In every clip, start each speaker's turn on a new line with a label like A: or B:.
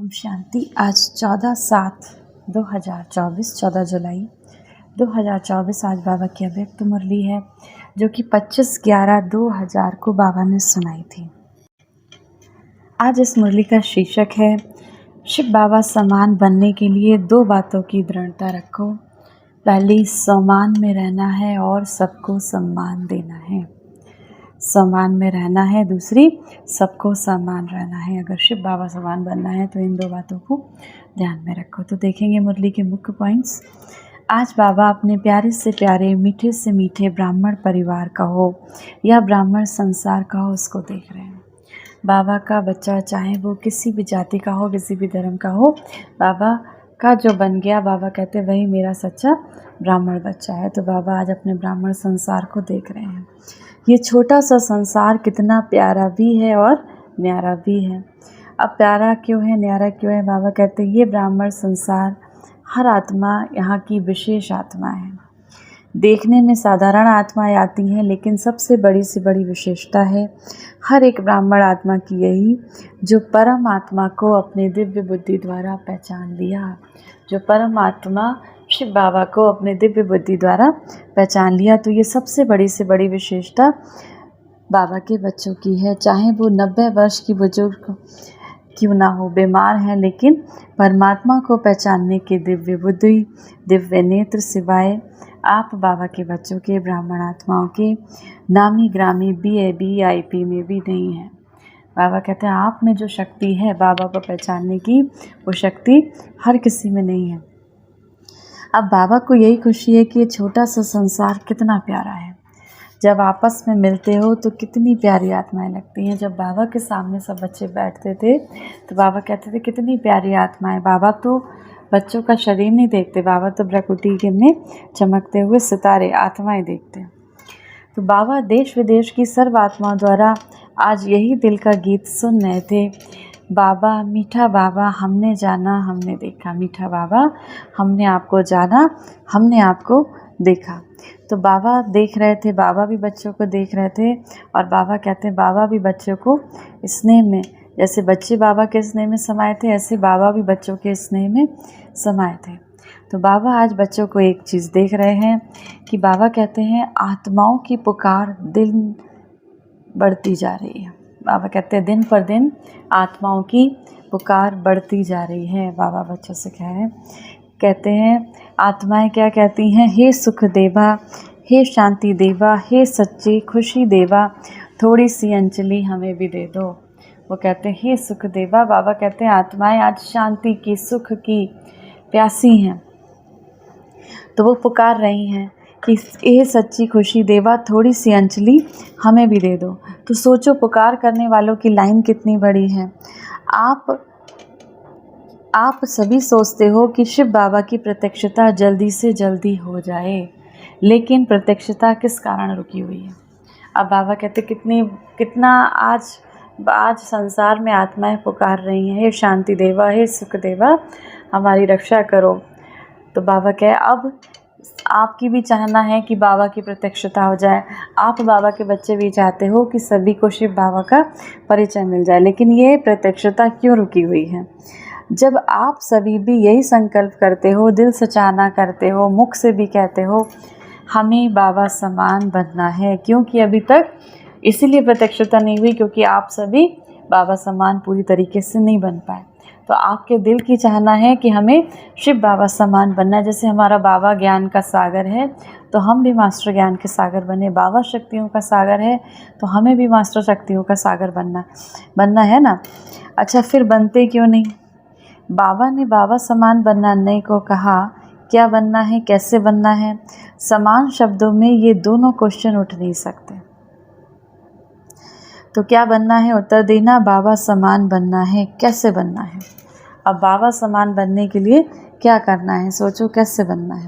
A: ओम शांति। आज 14/7/2024 14 जुलाई 2024 आज बाबा की अव्यक्त मुरली है जो कि 25/11/2000 को बाबा ने सुनाई थी। आज इस मुरली का शीर्षक है शिव बाबा समान बनने के लिए 2 बातों की दृढ़ता रखो। पहली, सम्मान में रहना है और सबको सम्मान देना है। सम्मान में रहना है, दूसरी सबको सम्मान रहना है। अगर शिव बाबा समान बनना है तो इन 2 बातों को ध्यान में रखो। तो देखेंगे मुरली के मुख्य पॉइंट्स। आज बाबा अपने प्यारे से प्यारे, मीठे से मीठे ब्राह्मण परिवार का हो या ब्राह्मण संसार का हो, उसको देख रहे हैं। बाबा का बच्चा, चाहे वो किसी भी जाति का हो, किसी भी धर्म का हो, बाबा का जो बन गया, बाबा कहते वही मेरा सच्चा ब्राह्मण बच्चा है। तो बाबा आज अपने ब्राह्मण संसार को देख रहे हैं। ये छोटा सा संसार कितना प्यारा भी है और न्यारा भी है। अब प्यारा क्यों है, न्यारा क्यों है? बाबा कहते हैं ये ब्राह्मण संसार, हर आत्मा यहाँ की विशेष आत्मा है। देखने में साधारण आत्माएं आती हैं, लेकिन सबसे बड़ी से बड़ी विशेषता है हर एक ब्राह्मण आत्मा की यही, जो परम आत्मा को अपने दिव्य बुद्धि द्वारा पहचान लिया। जो परम आत्मा शिव बाबा को अपने दिव्य बुद्धि द्वारा पहचान लिया। तो ये सबसे बड़ी से बड़ी विशेषता बाबा के बच्चों की है। चाहे वो 90 वर्ष की बुजुर्ग क्यों ना हो, बीमार है, लेकिन परमात्मा को पहचानने के दिव्य बुद्धि, दिव्य नेत्र सिवाय आप बाबा के बच्चों के, ब्राह्मण आत्माओं के नामी ग्रामी BIP में भी नहीं है। बाबा कहते हैं आप में जो शक्ति है बाबा को पहचानने की, वो शक्ति हर किसी में नहीं है। अब बाबा को यही खुशी है कि ये छोटा सा संसार कितना प्यारा है। जब आपस में मिलते हो तो कितनी प्यारी आत्माएं लगती हैं। जब बाबा के सामने सब बच्चे बैठते थे तो बाबा कहते थे कितनी प्यारी आत्माएं। बाबा तो बच्चों का शरीर नहीं देखते, बाबा तो प्रकृति में चमकते हुए सितारे, आत्माएं देखते हैं। तो बाबा देश विदेश की सर्व आत्माओं द्वारा आज यही दिल का गीत सुन रहे थे। बाबा, मीठा बाबा, हमने जाना, हमने देखा। मीठा बाबा, हमने आपको जाना, हमने आपको देखा। तो बाबा देख रहे थे, बाबा भी बच्चों को देख रहे थे। और बाबा कहते हैं बाबा भी बच्चों को स्नेह में, जैसे बच्चे बाबा के स्नेह में समाये थे, ऐसे बाबा भी बच्चों के स्नेह में समाये थे। तो बाबा आज बच्चों को एक चीज़ देख रहे हैं कि बाबा कहते हैं आत्माओं की पुकार दिन बढ़ती जा रही है। बाबा कहते हैं दिन पर दिन आत्माओं की पुकार बढ़ती जा रही है। बाबा बच्चों से कह रहे हैं, कहते हैं आत्माएं क्या कहती हैं, हे सुख देवा, हे शांति देवा, हे सच्ची खुशी देवा, थोड़ी सी अंजलि हमें भी दे दो। वो कहते हैं हे सुख देवा। बाबा कहते हैं आत्माएं आज शांति की, सुख की प्यासी हैं। तो वो पुकार रही हैं कि ये सच्ची खुशी देवा, थोड़ी सी अंजलि हमें भी दे दो। तो सोचो पुकार करने वालों की लाइन कितनी बड़ी है। आप सभी सोचते हो कि शिव बाबा की प्रत्यक्षता जल्दी से जल्दी हो जाए, लेकिन प्रत्यक्षता किस कारण रुकी हुई है? अब बाबा कहते कितना आज संसार में आत्माएं पुकार रही हैं, हे शांति देवा, हे सुख देवा, हमारी रक्षा करो। तो बाबा कहे अब आपकी भी चाहना है कि बाबा की प्रत्यक्षता हो जाए। आप बाबा के बच्चे भी चाहते हो कि सभी को शिव बाबा का परिचय मिल जाए, लेकिन ये प्रत्यक्षता क्यों रुकी हुई है? जब आप सभी भी यही संकल्प करते हो, दिल से चाहना करते हो, मुख से भी कहते हो हमें बाबा समान बनना है, क्योंकि अभी तक इसीलिए प्रत्यक्षता नहीं हुई क्योंकि आप सभी बाबा समान पूरी तरीके से नहीं बन पाए। तो आपके दिल की चाहना है कि हमें शिव बाबा समान बनना है। जैसे हमारा बाबा ज्ञान का सागर है तो हम भी मास्टर ज्ञान के सागर बने। बाबा शक्तियों का सागर है तो हमें भी मास्टर शक्तियों का सागर बनना है ना। अच्छा, फिर बनते क्यों नहीं? बाबा ने बाबा समान बनने को कहा, क्या बनना है, कैसे बनना है? समान शब्दों में ये दोनों क्वेश्चन उठ नहीं सकते। तो क्या बनना है? उत्तर देना, बाबा समान बनना है। कैसे बनना है? अब बाबा समान बनने के लिए क्या करना है? सोचो कैसे बनना है।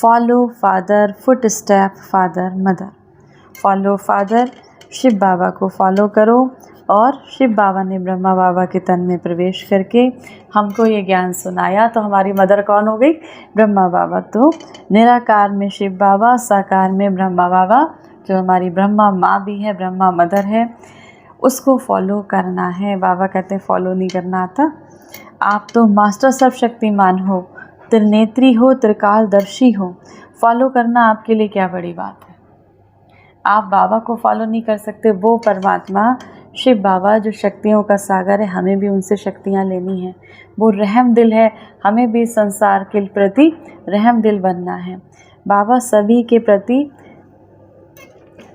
A: Follow father, foot step father mother. Follow father, Shiv Baba को फॉलो करो। और शिव बाबा ने ब्रह्मा बाबा के तन में प्रवेश करके हमको ये ज्ञान सुनाया। तो हमारी मदर कौन हो गई? ब्रह्मा बाबा। तो निराकार में शिव बाबा, साकार में ब्रह्मा बाबा, जो हमारी ब्रह्मा माँ भी है, ब्रह्मा मदर है, उसको फॉलो करना है। बाबा कहते हैं फॉलो नहीं करना आता आप तो मास्टर सर्वशक्तिमान हो, त्रिनेत्री हो, त्रिकालदर्शी हो। फॉलो करना आपके लिए क्या बड़ी बात है। आप बाबा को फॉलो नहीं कर सकते, वो परमात्मा शिव बाबा जो शक्तियों का सागर है, हमें भी उनसे शक्तियाँ लेनी हैं। वो रहम दिल है, हमें भी संसार के प्रति रहम दिल बनना है। बाबा सभी के प्रति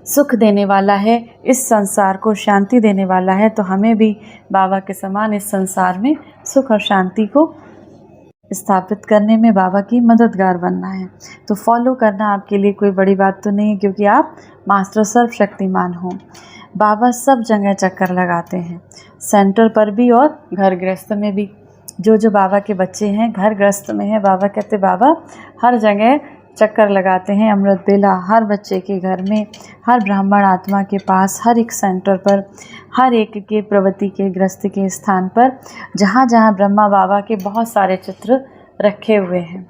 A: सुख देने वाला है, इस संसार को शांति देने वाला है, तो हमें भी बाबा के समान इस संसार में सुख और शांति को स्थापित करने में बाबा की मददगार बनना है। तो फॉलो करना आपके लिए कोई बड़ी बात तो नहीं है, क्योंकि आप मास्टर सर्वशक्तिमान हो। बाबा सब जगह चक्कर लगाते हैं, सेंटर पर भी और घर गृहस्थ में भी। जो बाबा के बच्चे हैं घर गृहस्थ में हैं, बाबा कहते बाबा हर जगह चक्कर लगाते हैं। अमृत बेला हर बच्चे के घर में, हर ब्राह्मण आत्मा के पास, हर एक सेंटर पर, हर एक के प्रवृत्ति के गृहस्थ के स्थान पर, जहाँ जहाँ ब्रह्मा बाबा के बहुत सारे चित्र रखे हुए हैं,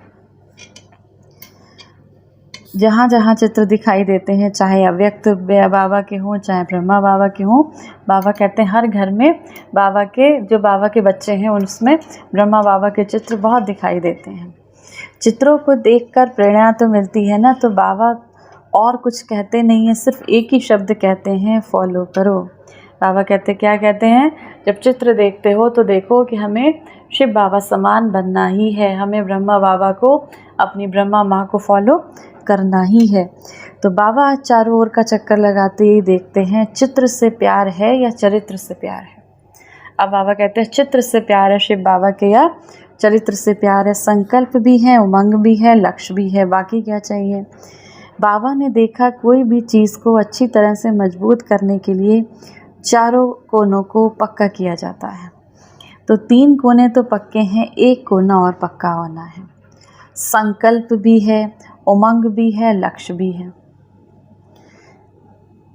A: जहाँ जहाँ चित्र दिखाई देते हैं, चाहे अव्यक्त बाबा के हों, चाहे ब्रह्मा बाबा के हों, बाबा कहते हैं हर घर में बाबा के जो बाबा के बच्चे हैं उसमें ब्रह्मा बाबा के चित्र बहुत दिखाई देते हैं। चित्रों को देखकर प्रेरणा तो मिलती है ना, तो बाबा और कुछ कहते नहीं हैं, सिर्फ एक ही शब्द कहते हैं, फॉलो करो। बाबा कहते क्या कहते हैं, जब चित्र देखते हो तो देखो कि हमें शिव बाबा समान बनना ही है, हमें ब्रह्मा बाबा को, अपनी ब्रह्मा माँ को फॉलो करना ही है। तो बाबा चारों ओर का चक्कर लगाते ही देखते हैं चित्र से प्यार है या चरित्र से प्यार है। अब बाबा कहते हैं चित्र से प्यार है शिव बाबा के या चरित्र से प्यार है। संकल्प भी है, उमंग भी है, लक्ष्य भी है, बाकी क्या चाहिए। बाबा ने देखा कोई भी चीज़ को अच्छी तरह से मजबूत करने के लिए चारों कोनों को पक्का किया जाता है। तो 3 कोने तो पक्के हैं, एक कोना और पक्का होना है। संकल्प भी है, उमंग भी है, लक्ष्य भी है।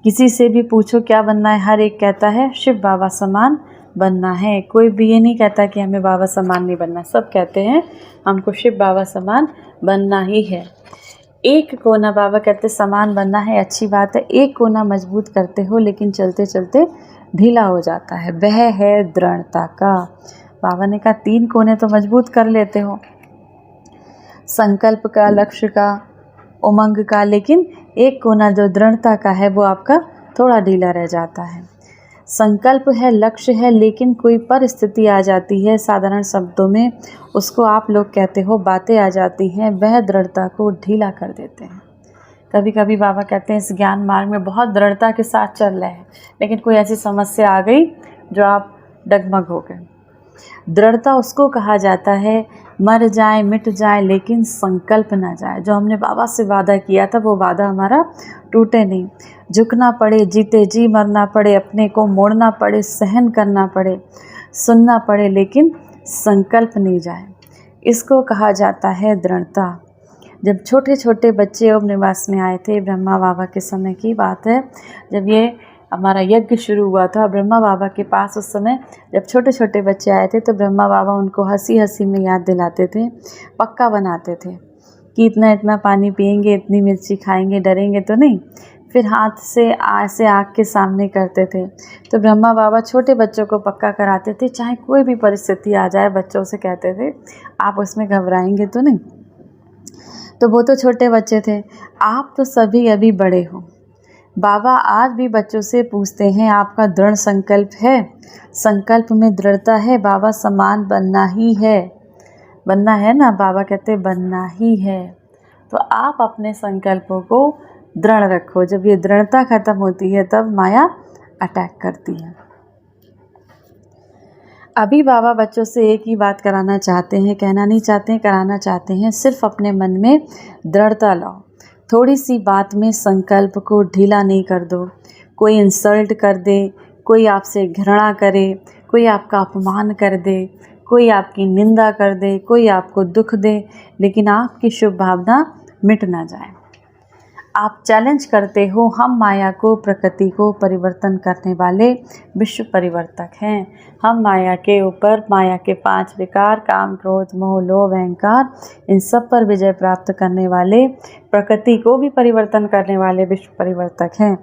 A: किसी से भी पूछो क्या बनना है, हर एक कहता है शिव बाबा समान बनना है। कोई भी ये नहीं कहता कि हमें बाबा समान नहीं बनना, सब कहते हैं हमको शिव बाबा समान बनना ही है। एक कोना बाबा कहते समान बनना है, अच्छी बात है। एक कोना मजबूत करते हो लेकिन चलते चलते ढीला हो जाता है, वह है दृढ़ता का। बाबा ने कहा 3 कोने तो मजबूत कर लेते हो, संकल्प का, लक्ष्य का, उमंग का, लेकिन एक कोना जो दृढ़ता का है वो आपका थोड़ा ढीला रह जाता है। संकल्प है, लक्ष्य है, लेकिन कोई परिस्थिति आ जाती है, साधारण शब्दों में उसको आप लोग कहते हो बातें आ जाती हैं, वह दृढ़ता को ढीला कर देते हैं। कभी कभी बाबा कहते हैं इस ज्ञान मार्ग में बहुत दृढ़ता के साथ चल रहे हैं, लेकिन कोई ऐसी समस्या आ गई जो आप डगमग हो गए। दृढ़ता उसको कहा जाता है मर जाए मिट जाए लेकिन संकल्प ना जाए। जो हमने बाबा से वादा किया था वो वादा हमारा टूटे नहीं। झुकना पड़े, जीते जी मरना पड़े, अपने को मोड़ना पड़े, सहन करना पड़े, सुनना पड़े, लेकिन संकल्प नहीं जाए, इसको कहा जाता है दृढ़ता। जब छोटे छोटे बच्चे ओम निवास में आए थे, ब्रह्मा बाबा के समय की बात है, जब ये हमारा यज्ञ शुरू हुआ था, ब्रह्मा बाबा के पास उस समय जब छोटे छोटे बच्चे आए थे तो ब्रह्मा बाबा उनको हंसी हंसी में याद दिलाते थे, पक्का बनाते थे कि इतना इतना पानी पिएंगे, इतनी मिर्ची खाएंगे, डरेंगे तो नहीं। फिर हाथ से ऐसे आँख के सामने करते थे। तो ब्रह्मा बाबा छोटे बच्चों को पक्का कराते थे, चाहे कोई भी परिस्थिति आ जाए, बच्चों से कहते थे आप उसमें घबराएंगे तो नहीं। तो वो तो छोटे बच्चे थे, आप तो सभी अभी बड़े हो। बाबा आज भी बच्चों से पूछते हैं आपका दृढ़ संकल्प है, संकल्प में दृढ़ता है, बाबा समान बनना ही है, बनना है ना, बाबा कहते बनना ही है। तो आप अपने संकल्पों को दृढ़ रखो। जब ये दृढ़ता खत्म होती है तब माया अटैक करती है। अभी बाबा बच्चों से एक ही बात कराना चाहते हैं, कहना नहीं चाहते हैं, कराना चाहते हैं। सिर्फ अपने मन में दृढ़ता लाओ, थोड़ी सी बात में संकल्प को ढीला नहीं कर दो। कोई इंसल्ट कर दे, कोई आपसे घृणा करे, कोई आपका अपमान कर दे, कोई आपकी निंदा कर दे, कोई आपको दुख दे, लेकिन आपकी शुभ भावना मिट ना जाए। आप चैलेंज करते हो, हम माया को, प्रकृति को परिवर्तन करने वाले विश्व परिवर्तक हैं। हम माया के ऊपर, माया के 5 विकार, काम, क्रोध, मोह, लोभ, अहंकार, इन सब पर विजय प्राप्त करने वाले, प्रकृति को भी परिवर्तन करने वाले विश्व परिवर्तक हैं।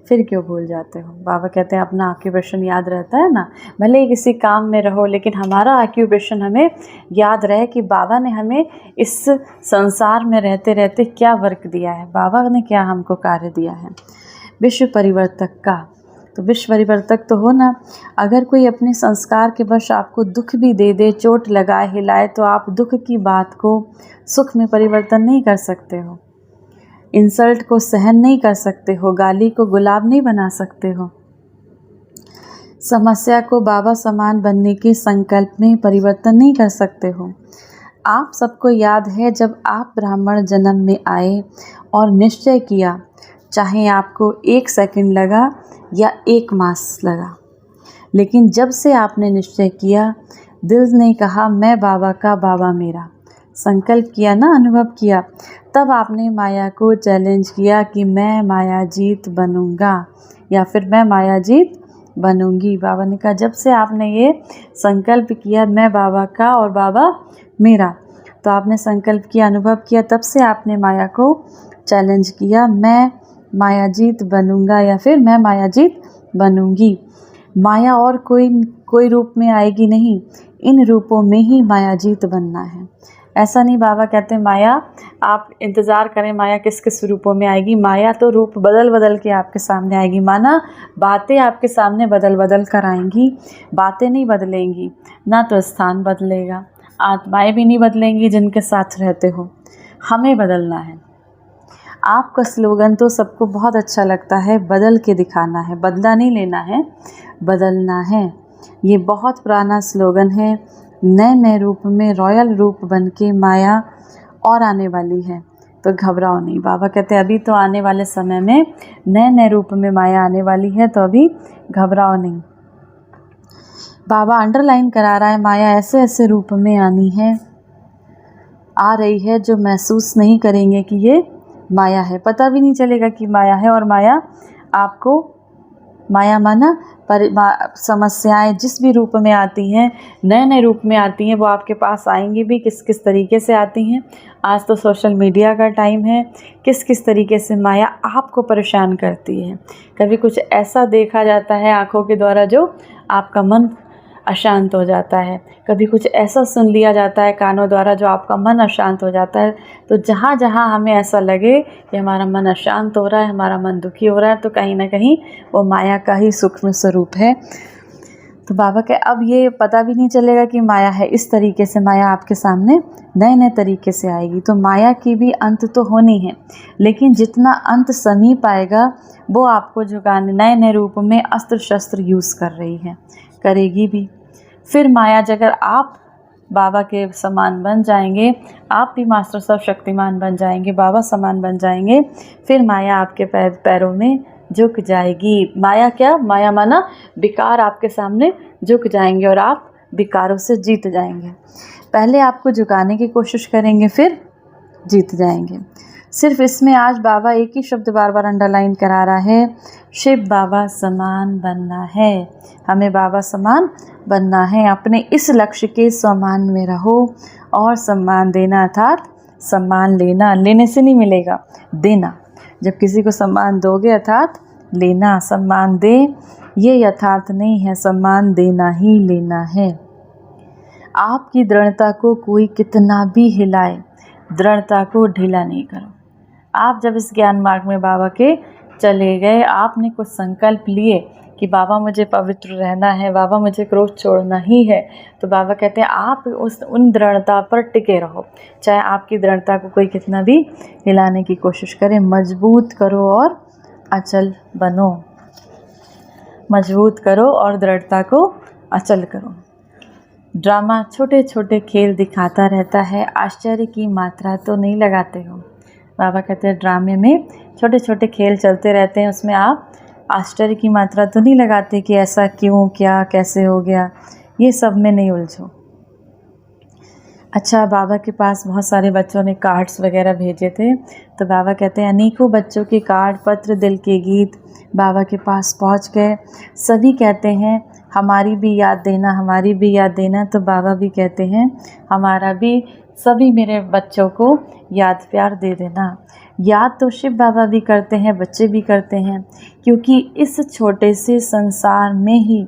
A: फिर क्यों भूल जाते हो? बाबा कहते हैं अपना ऑक्यूपेशन याद रहता है ना, भले ही किसी काम में रहो लेकिन हमारा ऑक्यूपेशन हमें याद रहे कि बाबा ने हमें इस संसार में रहते रहते क्या वर्क दिया है, बाबा ने क्या हमको कार्य दिया है। विश्व परिवर्तक का, तो विश्व परिवर्तक तो हो ना। अगर कोई अपने संस्कार के वश आपको दुख भी दे दे, चोट लगाए, हिलाए, तो आप दुख की बात को सुख में परिवर्तन नहीं कर सकते हो, इंसल्ट को सहन नहीं कर सकते हो, गाली को गुलाब नहीं बना सकते हो, समस्या को बाबा समान बनने के संकल्प में परिवर्तन नहीं कर सकते हो। आप सबको याद है जब आप ब्राह्मण जन्म में आए और निश्चय किया, चाहे आपको 1 सेकंड लगा या 1 मास लगा, लेकिन जब से आपने निश्चय किया, दिल ने कहा मैं बाबा का, बाबा मेरा, संकल्प किया ना, अनुभव किया, तब आपने माया को चैलेंज किया कि मैं मायाजीत बनूंगा या फिर मैं मायाजीत बनूंगी। बाबा ने कहा जब से आपने ये संकल्प किया मैं बाबा का और बाबा मेरा, तो आपने संकल्प किया, अनुभव किया, तब से आपने माया को चैलेंज किया, मैं मायाजीत बनूंगा या फिर मैं मायाजीत बनूंगी। माया और कोई रूप में आएगी नहीं, इन रूपों में ही मायाजीत बनना है। ऐसा नहीं, बाबा कहते हैं माया आप इंतज़ार करें माया किस किस रूपों में आएगी, माया तो रूप बदल बदल के आपके सामने आएगी। माना बातें आपके सामने बदल बदल कर आएंगी, बातें नहीं बदलेंगी ना तो स्थान बदलेगा, आत्माएं भी नहीं बदलेंगी जिनके साथ रहते हो, हमें बदलना है। आपका स्लोगन तो सबको बहुत अच्छा लगता है, बदल के दिखाना है, बदला नहीं लेना है, बदलना है। ये बहुत पुराना स्लोगन है। नए नए रूप में रॉयल रूप बन के माया और आने वाली है, तो घबराओ नहीं। बाबा कहते हैं अभी तो आने वाले समय में नए नए रूप में माया आने वाली है, तो अभी घबराओ नहीं। बाबा अंडरलाइन करा रहा है माया ऐसे ऐसे रूप में आनी है, आ रही है जो महसूस नहीं करेंगे कि ये माया है, पता भी नहीं चलेगा कि माया है। और माया आपको, माया माना समस्याएं जिस भी रूप में आती हैं, नए नए रूप में आती हैं, वो आपके पास आएंगी भी। किस किस तरीके से आती हैं, आज तो सोशल मीडिया का टाइम है, किस किस तरीके से माया आपको परेशान करती है। कभी कुछ ऐसा देखा जाता है आँखों के द्वारा जो आपका मन अशांत हो जाता है, कभी कुछ ऐसा सुन लिया जाता है कानों द्वारा जो आपका मन अशांत हो जाता है। तो जहाँ जहाँ हमें ऐसा लगे कि हमारा मन अशांत हो रहा है, हमारा मन दुखी हो रहा है, तो कहीं ना कहीं वो माया का ही सूक्ष्म स्वरूप है। तो बाबा के अब ये पता भी नहीं चलेगा कि माया है, इस तरीके से माया आपके सामने नए नए तरीके से आएगी। तो माया की भी अंत तो होनी है, लेकिन जितना अंत समीप आएगा वो आपको झुकाने नए नए रूप में अस्त्र शस्त्र यूज़ कर रही है, करेगी भी। फिर माया अगर आप बाबा के समान बन जाएंगे, आप भी मास्टर सर्व शक्तिमान बन जाएंगे, बाबा समान बन जाएंगे, फिर माया आपके पैरों में झुक जाएगी। माया क्या, माया माना विकार आपके सामने झुक जाएंगे और आप विकारों से जीत जाएंगे। पहले आपको झुकाने की कोशिश करेंगे, फिर जीत जाएंगे। सिर्फ इसमें आज बाबा एक ही शब्द बार बार अंडरलाइन करा रहा है, शिव बाबा समान बनना है, हमें बाबा समान बनना है। अपने इस लक्ष्य के सम्मान में रहो और सम्मान देना अर्थात सम्मान लेना, लेने से नहीं मिलेगा, देना। जब किसी को सम्मान दोगे अर्थात लेना, सम्मान दे ये यथार्थ नहीं है, सम्मान देना ही लेना है। आपकी दृढ़ता को कोई कितना भी हिलाए, दृढ़ता को ढीला नहीं करो। आप जब इस ज्ञान मार्ग में बाबा के चले गए, आपने कुछ संकल्प लिए कि बाबा मुझे पवित्र रहना है, बाबा मुझे क्रोध छोड़ना ही है, तो बाबा कहते हैं आप उन दृढ़ता पर टिके रहो, चाहे आपकी दृढ़ता को कोई कितना भी हिलाने की कोशिश करे। मजबूत करो और अचल बनो, मजबूत करो और दृढ़ता को अचल करो। ड्रामा छोटे छोटे खेल दिखाता रहता है, आश्चर्य की मात्रा तो नहीं लगाते हो। बाबा कहते हैं ड्रामे में छोटे छोटे खेल चलते रहते हैं, उसमें आप आश्चर्य की मात्रा तो नहीं लगाते कि ऐसा क्यों, क्या, कैसे हो गया, ये सब में नहीं उलझो। अच्छा, बाबा के पास बहुत सारे बच्चों ने कार्ड्स वगैरह भेजे थे, तो बाबा कहते हैं अनेकों बच्चों के कार्ड, पत्र, दिल के गीत बाबा के पास पहुंच गए। सभी कहते हैं हमारी भी याद देना, हमारी भी याद देना, तो बाबा भी कहते हैं हमारा भी, सभी मेरे बच्चों को याद प्यार दे देना। याद तो शिव बाबा भी करते हैं, बच्चे भी करते हैं, क्योंकि इस छोटे से संसार में ही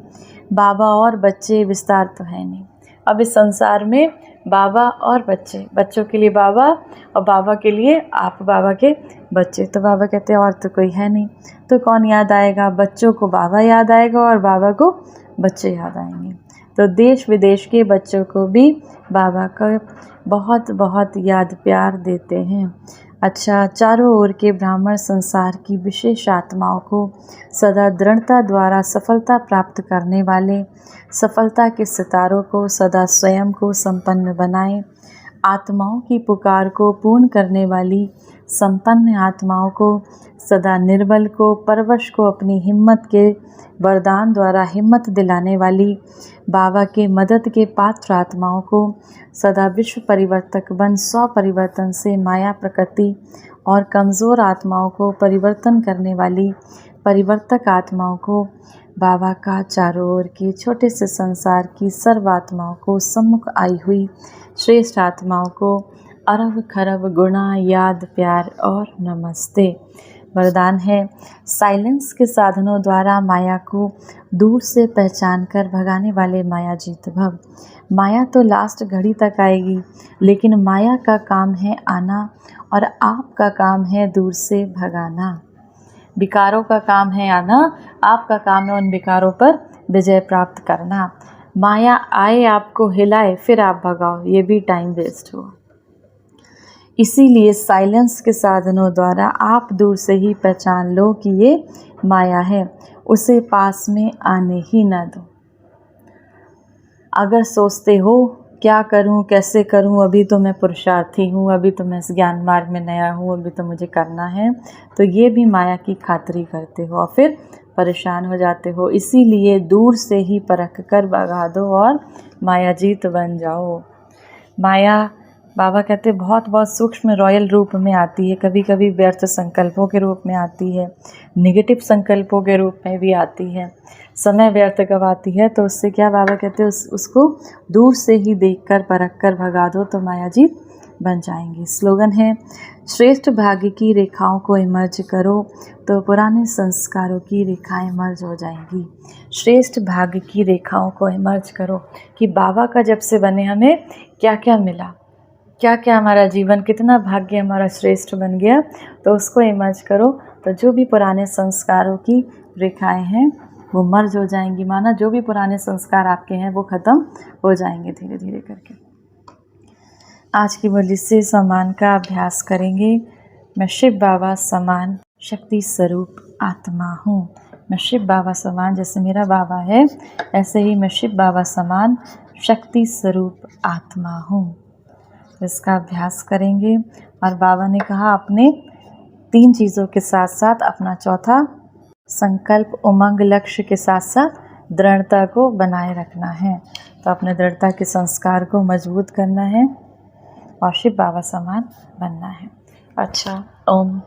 A: बाबा और बच्चे विस्तार तो है नहीं। अब इस संसार में बाबा और बच्चे, बच्चों के लिए बाबा और बाबा के लिए आप, बाबा के बच्चे। तो बाबा कहते हैं और तो कोई है नहीं, तो कौन याद आएगा? बच्चों को बाबा याद आएगा और बाबा को बच्चे याद आएंगे। तो देश विदेश के बच्चों को भी बाबा का बहुत बहुत याद प्यार देते हैं। अच्छा, चारों ओर के ब्राह्मण संसार की विशेष आत्माओं को सदा दृढ़ता द्वारा सफलता प्राप्त करने वाले सफलता के सितारों को सदा स्वयं को संपन्न बनाए। आत्माओं की पुकार को पूर्ण करने वाली संपन्न आत्माओं को सदा निर्बल को परवश को अपनी हिम्मत के वरदान द्वारा हिम्मत दिलाने वाली बाबा के मदद के पात्र आत्माओं को सदा विश्व परिवर्तक बन स्व परिवर्तन से माया प्रकृति और कमज़ोर आत्माओं को परिवर्तन करने वाली परिवर्तक आत्माओं को बाबा का चारों ओर के छोटे से संसार की सर्व आत्माओं को सम्मुख आई हुई श्रेष्ठ आत्माओं को अरब खरब गुणा याद प्यार और नमस्ते। वरदान है, साइलेंस के साधनों द्वारा माया को दूर से पहचान कर भगाने वाले माया जीत भव। माया तो लास्ट घड़ी तक आएगी, लेकिन माया का काम है आना और आपका काम है दूर से भगाना। विकारों का काम है आना, आपका काम है उन विकारों पर विजय प्राप्त करना। माया आए आपको हिलाए फिर आप भगाओ, ये भी टाइम वेस्ट हुआ। इसीलिए साइलेंस के साधनों द्वारा आप दूर से ही पहचान लो कि ये माया है, उसे पास में आने ही ना दो। अगर सोचते हो क्या करूं, कैसे करूं, अभी तो मैं पुरुषार्थी हूं, अभी तो मैं इस ज्ञान मार्ग में नया हूं, अभी तो मुझे करना है, तो ये भी माया की खातिरी करते हो और फिर परेशान हो जाते हो। इसीलिए दूर से ही परख कर भगा दो और माया जीत बन जाओ। माया, बाबा कहते बहुत बहुत सूक्ष्म रॉयल रूप में आती है, कभी कभी व्यर्थ संकल्पों के रूप में आती है, निगेटिव संकल्पों के रूप में भी आती है, समय व्यर्थ गवाती है। तो उससे क्या बाबा कहते हैं, उसको दूर से ही देखकर परख कर भगा दो तो माया जीत बन जाएंगी। स्लोगन है, श्रेष्ठ भाग्य की रेखाओं को इमर्ज करो तो पुराने संस्कारों की रेखाएं मर्ज हो जाएंगी। श्रेष्ठ भाग्य की रेखाओं को इमर्ज करो कि बाबा का जब से बने हमें क्या क्या मिला, क्या क्या हमारा जीवन, कितना भाग्य हमारा श्रेष्ठ बन गया, तो उसको इमर्ज करो। तो जो भी पुराने संस्कारों की रेखाएं हैं वो मर्ज हो जाएंगी, माना जो भी पुराने संस्कार आपके हैं वो ख़त्म हो जाएंगे धीरे धीरे करके। आज की मुरली से सम्मान का अभ्यास करेंगे। मैं शिव बाबा समान शक्ति स्वरूप आत्मा हूँ। मैं शिव बाबा समान, जैसे मेरा बाबा है ऐसे ही मैं शिव बाबा समान शक्ति स्वरूप आत्मा हूँ। इसका अभ्यास करेंगे। और बाबा ने कहा अपने 3 चीज़ों के साथ साथ अपना चौथा संकल्प, उमंग, लक्ष्य के साथ साथ दृढ़ता को बनाए रखना है। तो अपने दृढ़ता के संस्कार को मजबूत करना है और शिव बाबा समान बनना है। अच्छा, ओम।